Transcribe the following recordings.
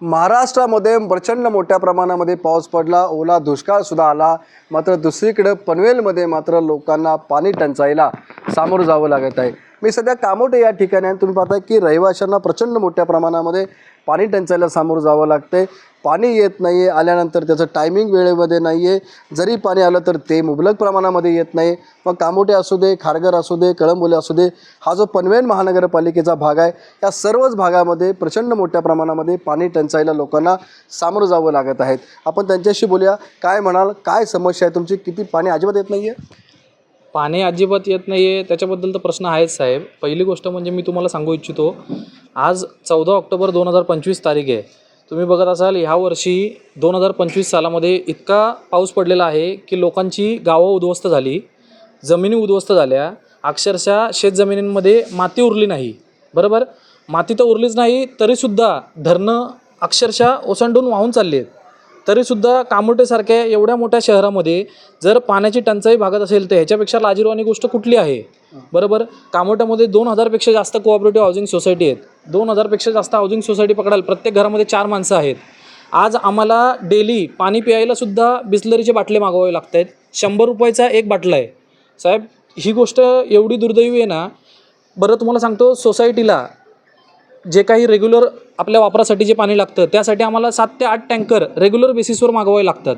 महाराष्ट्रामध्ये प्रचंड मोठ्या प्रमाणामध्ये पाऊस पडला, ओला दुष्काळ सुद्धा आला. मात्र दुसरीकडे पनवेलमध्ये मात्र लोकांना पाणी टंचाईला सामोरं जावं लागत आहे. मी सध्या कामोठे या ठिकाणी आहे. तुम्ही पाहताय की रहिवाशांना प्रचंड मोठ्या प्रमाणामध्ये पाणी टंचाईला सामोरं जावं लागते. पाणी येत नाही आहे, आल्यानंतर त्याचं टायमिंग वेळेमध्ये नाही आहे. जरी पाणी आलं तर ते मुबलक प्रमाणामध्ये येत नाही. मग कामोठे असू दे, खारघर असू दे, कळंबोली असू दे, हा जो पनवेल महानगरपालिकेचा भाग आहे, या सर्वच भागामध्ये प्रचंड मोठ्या प्रमाणामध्ये पाणी टंचाईला लोकांना सामोरं जावं लागत आहेत. आपण त्यांच्याशी बोलूया. काय म्हणाल, काय समस्या आहे तुमची? किती पाणी अजिबात येत नाही आहे? पाणी अजिबात येत नाही आहे त्याच्याबद्दल तर प्रश्न आहेच साहेब. पहिली गोष्ट म्हणजे मी तुम्हाला सांगू इच्छितो, आज 14 ऑक्टोबर 2025 तारीख आहे. तुम्ही बघत असाल ह्या वर्षी 2025 सालामध्ये इतका पाऊस पडलेला आहे की लोकांची गावं उद्ध्वस्त झाली, जमिनी उद्ध्वस्त झाल्या. अक्षरशः शेतजमिनींमध्ये माती उरली नाही. बरोबर, माती तर उरलीच नाही तरीसुद्धा धरणं अक्षरशः ओसंडून वाहून चालली आहेत. तरीसुद्धा कामोठेसारख्या एवढ्या मोठ्या शहरामध्ये जर पाण्याची टंचाई भागत असेल तर ह्याच्यापेक्षा लाजिरवाणी गोष्ट कुठली आहे? बरोबर, कामोठ्यामध्ये 2000पेक्षा जास्त कोऑपरेटिव्ह हाऊसिंग सोसायटी आहेत. 2000पेक्षा जास्त हाऊसिंग सोसायटी पकडाल, प्रत्येक घरामध्ये 4 माणसं आहेत. आज आम्हाला डेली पाणी प्यायलासुद्धा बिस्लरीचे बाटले मागवावे लागत आहेत. 100 रुपयाचा एक बाटला आहे साहेब. ही गोष्ट एवढी दुर्दैवी आहे ना. बरं तुम्हाला सांगतो, सोसायटीला जे काही रेग्युलर आपल्या वापरासाठी जे पाणी लागतं त्यासाठी आम्हाला 7 ते 8 टँकर रेग्युलर बेसिसवर मागवावे लागतात.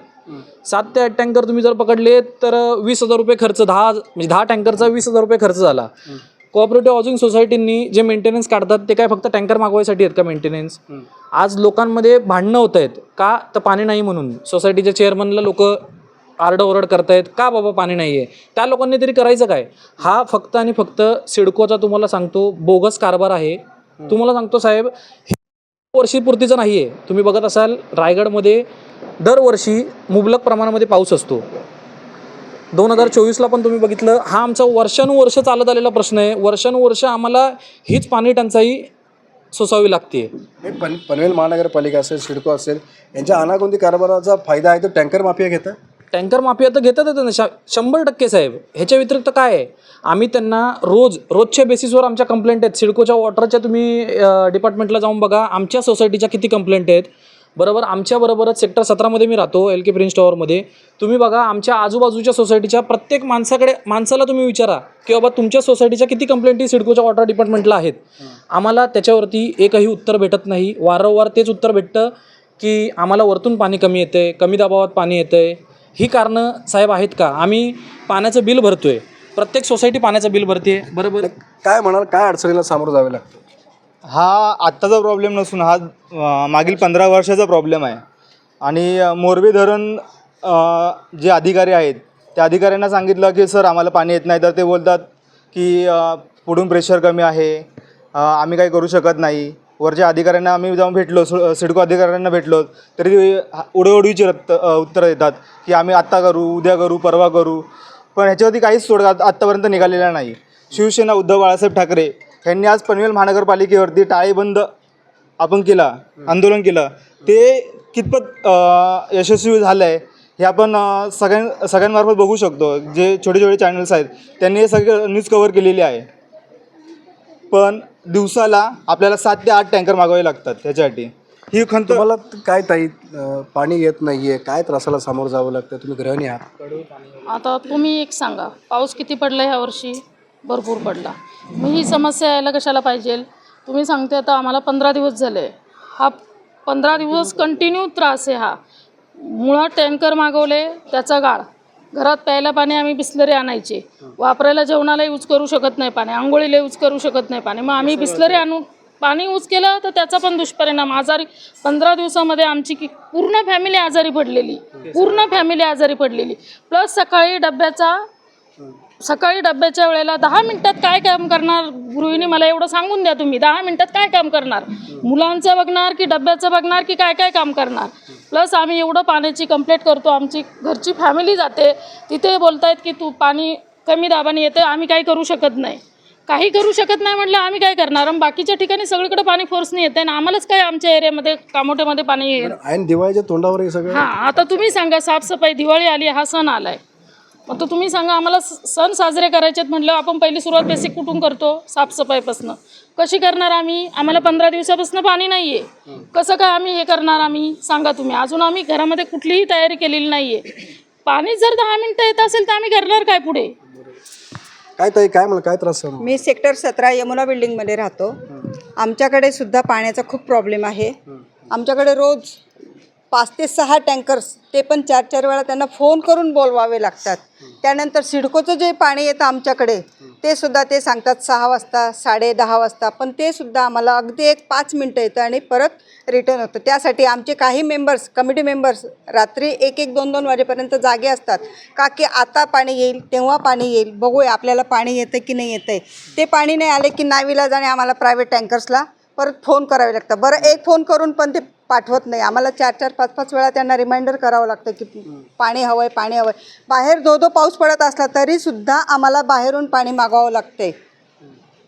7 ते 8 टँकर तुम्ही जर पकडले तर 20,000 रुपये खर्च, 10 टँकरचा 20,000 रुपये खर्च झाला. कोऑपरेटिव्ह हाऊसिंग सोसायटींनी जे मेंटेनन्स काढतात ते काय फक्त टँकर मागवायसाठी आहेत का मेंटेनन्स? आज लोकांमध्ये भांडणं होत आहेत का? तर पाणी नाही म्हणून सोसायटीच्या चेअरमनला लोक आरडाओरड करतायत का बाबा पाणी नाही आहे. त्या लोकांनी तरी करायचं काय? हा फक्त आणि फक्त सिडकोचा तुम्हाला सांगतो बोगस कारभार आहे. तुम्हाला सांगतो साहेब, वर्षीपुरतीचं नाही आहे. तुम्ही बघत असाल रायगडमध्ये दरवर्षी मुबलक प्रमाणामध्ये पाऊस असतो. 2024ला पण तुम्ही बघितलं. हा आमचा वर्षानुवर्ष चालत आलेला प्रश्न आहे. वर्षानुवर्ष आम्हाला हीच पाणी टंचाई सोसावी लागते. पनवेल महानगरपालिका असेल, सिडको असेल, यांच्या अनागोंदी कारभाराचा फायदा आहे तो टँकर माफिया घेतात. टँकर माफिया तर घेतातच ना 100% साहेब. ह्याच्या व्यतिरिक्त काय आहे? आम्ही त्यांना रोजच्या बेसिसवर आमच्या कंप्लेंट आहेत. सिडकोच्या वॉटरच्या तुम्ही डिपार्टमेंटला जाऊन बघा आमच्या सोसायटीच्या किती कंप्लेंट आहेत. बरोबर, आमच्याबरोबरच सेक्टर 17मध्ये मी राहतो, LK प्रिन्स टॉवरमध्ये. तुम्ही बघा आमच्या आजूबाजूच्या सोसायटीच्या प्रत्येक माणसाला तुम्ही विचारा की बाबा तुमच्या सोसायटीच्या किती कंप्लेंटी सिडकोच्या वॉटर डिपार्टमेंटला आहेत. आम्हाला त्याच्यावरती एकही उत्तर भेटत नाही. वारंवार तेच उत्तर भेटतं की आम्हाला वरतून पाणी कमी येतं आहे, कमी दाबावात पाणी येतं आहे. ही कारणं साहेब आहेत का? आम्ही पाण्याचं बिल भरतोय, प्रत्येक सोसायटी पाण्याचं बिल भरते. बरोबर, काय म्हणाल, काय अडचणीला सामोरं जावे लागतं? हा आत्ताचा प्रॉब्लेम नसून हा मागील 15 वर्षाचा प्रॉब्लेम आहे. आणि मोरबी धरण जे अधिकारी आहेत त्या अधिकाऱ्यांना सांगितलं की सर आम्हाला पाणी येत नाही, तर ते बोलतात की पुढून प्रेशर कमी आहे, आम्ही काही करू शकत नाही. वरच्या अधिकाऱ्यांना आम्ही जाऊन भेटलो, सिडको अधिकाऱ्यांना भेटलो, तरी उडवडीची उत्तरं देतात की आम्ही आत्ता करू, उद्या करू, परवा करू. पण ह्याच्यावरती काहीच तोडगा आत्तापर्यंत निघालेला नाही. शिवसेना उद्धव बाळासाहेब ठाकरे यांनी आज पनवेल महानगरपालिकेवरती टाळेबंद आंदोलन केलं. ते कितपत यशस्वी झालं आहे हे आपण सगळ्यांमार्फत बघू शकतो. जे छोटे छोटे चॅनल्स आहेत त्यांनी हे सगळं न्यूज कव्हर केलेली आहे. पण दिवसाला आपल्याला 7 ते 8 टँकर मागवावे लागतात त्याच्यासाठी. ही खंत. तुम्हाला काय ताई, पाणी येत नाही आहे, काय त्रासाला सामोरं जावं लागतं? तुम्ही गृहिणी आहात. आता तुम्ही एक सांगा, पाऊस किती पडला ह्या वर्षी? भरपूर पडला. मग ही समस्या यायला कशाला पाहिजे? तुम्ही सांगते आता आम्हाला 15 दिवस झाले. हा 15 दिवस कंटिन्यू त्रास आहे. हा मुळात टँकर मागवले त्याचा गाळ. घरात प्यायला पाणी आम्ही बिस्लरी आणायची, वापरायला जेवणाला यूज करू शकत नाही पाणी, आंघोळीला यूज करू शकत नाही पाणी. मग आम्ही बिस्लरी आणून पाणी यूज केलं तर त्याचा पण दुष्परिणाम. आजारी 15 दिवसामध्ये आमची पूर्ण फॅमिली आजारी पडलेली. प्लस सकाळी डब्याच्या वेळेला 10 मिनिटात काय काम करणार गृहिणी? मला एवढं सांगून द्या तुम्ही, 10 मिनिटात काय काम करणार? मुलांचं बघणार की डब्याचं बघणार की काय काम करणार? प्लस आम्ही एवढं पाण्याची कंप्लेंट करतो, आमची घरची फॅमिली जाते तिथे, बोलतायत की तू पाणी कमी दाबाने येते, आम्ही काही करू शकत नाही. म्हटलं आम्ही काय करणार? बाकीच्या ठिकाणी सगळीकडे पाणी फोर्सने येते ना, आम्हालाच काय आमच्या एरियामध्ये कामोठ्यामध्ये पाणी येईल? आणि दिवाळीच्या तोंडावर हे सगळं. हां, आता तुम्ही सांगा, साफसफाई, दिवाळी आली, हा सण आलाय, मग तर तुम्ही सांगा, आम्हाला सण साजरे करायचे आहेत म्हटलं आपण पहिली सुरुवात बेसिक कुठून करतो? साफसफाईपासून. कशी करणार आम्ही? आम्हाला 15 दिवसापासून पाणी नाही आहे. कसं काय आम्ही हे करणार? आम्ही सांगा तुम्ही. अजून आम्ही घरामध्ये कुठलीही तयारी केलेली नाही आहे. पाणी जर 10 मिनटं येत असेल तर आम्ही करणार काय पुढे? काय ताई, काय मला काय त्रास आहे? मी सेक्टर 17 यमुना बिल्डिंगमध्ये राहतो. आमच्याकडे सुद्धा पाण्याचा खूप प्रॉब्लेम आहे. आमच्याकडे रोज 5 ते 6 टँकर्स, ते पण 4-4 वेळा त्यांना फोन करून बोलवावे लागतात. त्यानंतर सिडकोचं जे पाणी येतं आमच्याकडे ते सुद्धा ते सांगतात 6 वाजता 10:30 वाजता, पण ते सुद्धा आम्हाला अगदी 1-5 मिनटं येतं आणि परत रिटर्न होतं. त्यासाठी आमचे काही मेंबर्स, कमिटी मेंबर्स रात्री 1-1, 2-2 वाजेपर्यंत जागे असतात का की आता पाणी येईल, तेव्हा पाणी येईल, बघूया आपल्याला पाणी येतं की नाही येतं आहे. ते पाणी नाही आले की नाईलाजाने आम्हाला प्रायव्हेट टँकर्सला परत फोन करावे लागतं. बरं, एक फोन करून पण ते पाठवत नाही. आम्हाला 4-4, 5-5 वेळा त्यांना रिमाइंडर करावं लागतं की पाणी हवं आहे, पाणी हवं आहे. बाहेर धो पाऊस पडत असला तरीसुद्धा आम्हाला बाहेरून पाणी मागवावं लागते.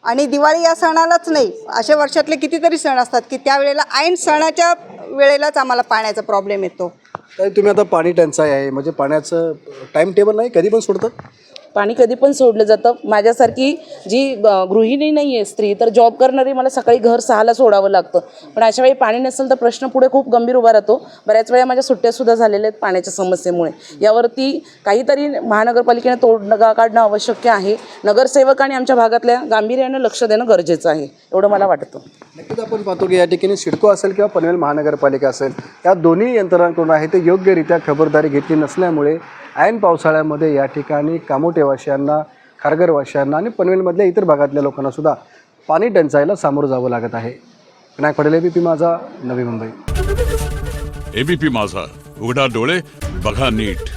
आणि दिवाळी या सणालाच नाही, अशा वर्षातले कितीतरी सण असतात की त्यावेळेला ऐन सणाच्या वेळेलाच आम्हाला पाण्याचा प्रॉब्लेम येतो. ताई, तुम्ही आता पाणी टंचाई आहे म्हणजे पाण्याचं टाईम टेबल नाही, कधी पण सोडतात? पाणी कधी पण सोडलं जातं. माझ्यासारखी जी गृहिणी नाही आहे स्त्री, तर जॉब करणारी मला सकाळी घर 6ला सोडावं लागतं. पण अशा वेळी पाणी नसेल तर प्रश्न पुढे खूप गंभीर उभा राहतो. बऱ्याच वेळा माझ्या सुट्ट्यासुद्धा झालेल्या आहेत पाण्याच्या समस्येमुळे. यावरती काहीतरी महानगरपालिकेने तोडगा काढणं आवश्यक आहे. नगरसेवकांनी आमच्या भागातल्या गांभीर्यानं लक्ष देणं गरजेचं आहे, एवढं मला वाटतं. नक्कीच आपण पाहतो की या ठिकाणी सिडको असेल किंवा पनवेल महानगरपालिका असेल, या दोन्ही यंत्रणांकडून आहे ते योग्यरित्या खबरदारी घेतली नसल्यामुळे ऐन पावसाळ्यामध्ये या ठिकाणी कामोठेवासियांना, खारघरवासियांना आणि पनवेलमधल्या इतर भागातल्या लोकांना सुद्धा पाणी टंचाईला सामोरं जावं लागत आहे. विनायक पटेल, ABP माझा, नवी मुंबई. ABP माझा, उघडा डोळे बघा नीट.